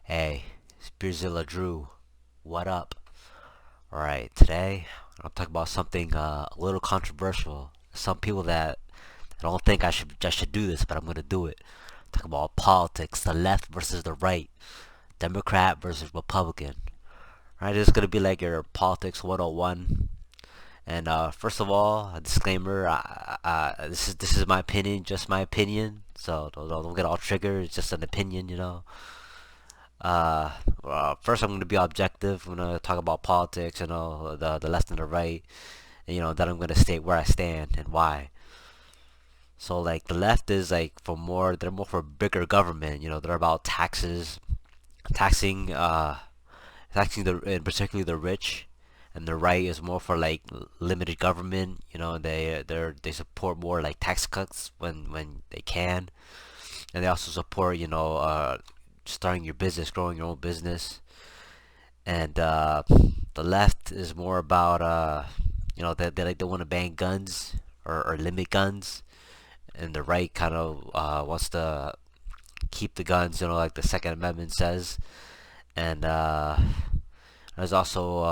Hey, Spearzilla Drew, what up? Alright, today I'll talk about something a little controversial. Some people that don't think I should do this, but I'm gonna do it. Talk about politics, the left versus the right, Democrat versus Republican. Right, this is gonna be like your politics 101. And first of all, a disclaimer: this is my opinion, just my opinion. So don't get all triggered. It's just an opinion, you know. Uh, First, I'm going to be objective. I'm going to talk about politics, the left and the right, and then I'm going to state where I stand and why. So, like, the left is like they're more for bigger government. They're about taxes, taxing, taxing and particularly the rich. And the right is more for like limited government. They support more like tax cuts when they can, and they also support starting your business, growing your own business. And the left is more about they want to ban guns or limit guns, and the right kind of wants to keep the guns, like the Second Amendment says. And there's also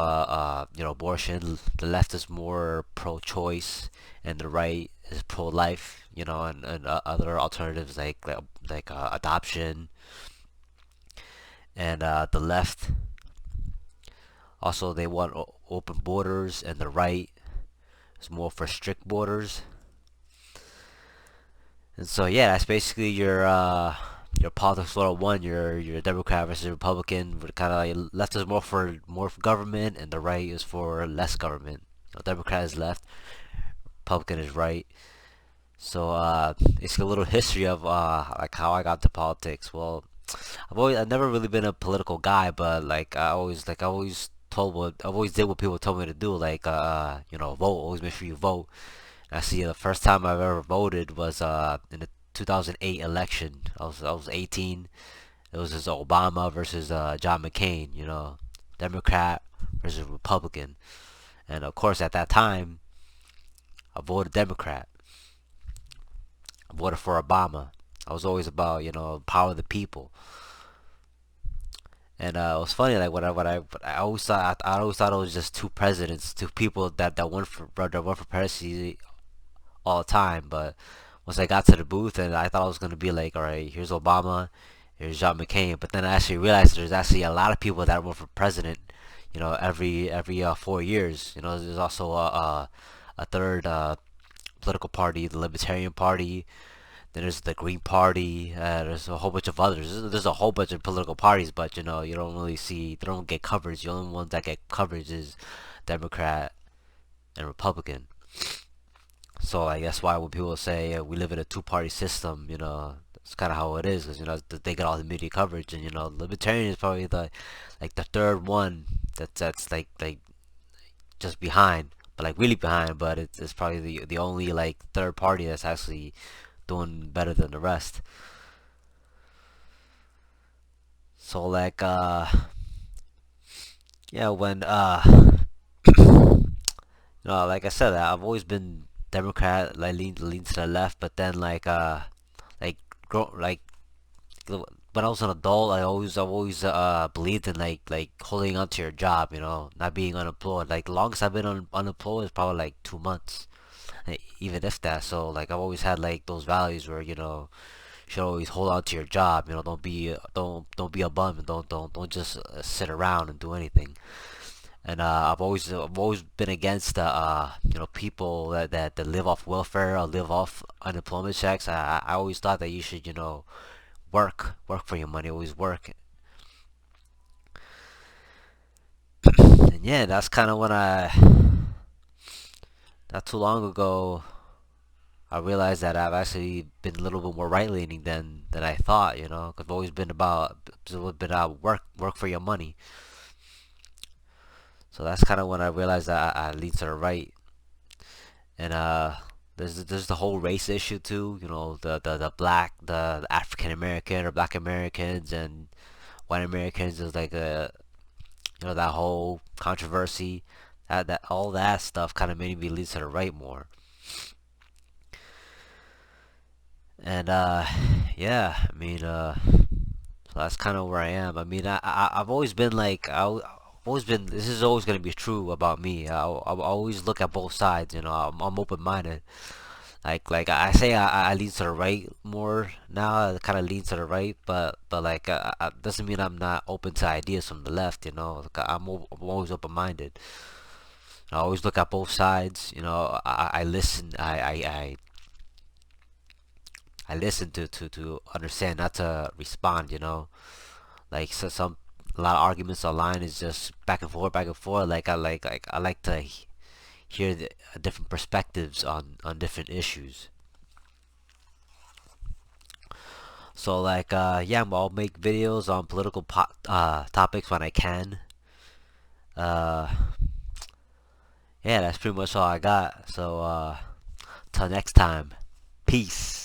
abortion. The left is more pro-choice, and the right is pro-life. And other alternatives like adoption. And the left also, they want open borders, and the right is more for strict borders. And so, yeah, that's basically your politics 101. Your Democrat versus Republican. Kind of like left is more for government, and the right is for less government. Democrat is left, Republican is right. So it's a little history of like how I got to politics. Well, I've never really been a political guy, but I always told what I've always did what people told me to do, like vote. Always make sure you vote. And I see the first time I've ever voted was in the 2008 election. I was 18. It was just Obama versus John McCain. Democrat versus Republican. And of course, at that time, I voted Democrat. I voted for Obama. I was always about power of the people. And it was funny, like I always thought it was just two presidents, two people that won for presidency all the time. But once I got to the booth, and I thought I was gonna be like, all right, here's Obama, here's John McCain. But then I actually realized there's actually a lot of people that run for president. Every 4 years. There's also a third political party, the Libertarian Party. Then there's the Green Party. There's a whole bunch of others. There's a whole bunch of political parties, but you don't really see. They don't get coverage. The only ones that get coverage is Democrat and Republican. So I guess why when people say we live in a two-party system, that's kind of how it is, because they get all the media coverage, and Libertarian is probably the third one that's like just behind, but like really behind. But it's probably the only like third party that's actually doing better than the rest. So like yeah, when like I said, I've always been Democrat, like lean to the left, but then like grow like when I was an adult, I've always believed in like holding on to your job, not being unemployed. Like the longest I've been unemployed is probably like 2 months, even if that. So like I've always had like those values where you should always hold on to your job. Don't be a bum, and don't just sit around and do anything. And I've always been against people that live off welfare or live off unemployment checks. I always thought that you should work for your money, always work. And yeah, that's kind of when I not too long ago I realized that I've actually been a little bit more right leaning than I thought. I've always been about work for your money. So that's kind of when I realized that I lean to the right. And there's the whole race issue too. The African American or Black Americans and white Americans is like that whole controversy. That all that stuff kind of made me lean to the right more. And yeah, I mean, that's kind of where I am. I mean, I've always been like, I've always been. This is always gonna be true about me. I always look at both sides. I'm open-minded. Like I say, I lean to the right more now. I kind of lean to the right, but like doesn't mean I'm not open to ideas from the left. Like, I'm always open-minded. I always look at both sides. I listen. I listen to understand, not to respond. Like, so a lot of arguments online is just back and forth. Like I like to hear different perspectives on different issues. So like yeah, I'll make videos on political topics when I can. Uh, yeah, that's pretty much all I got. So till next time, peace.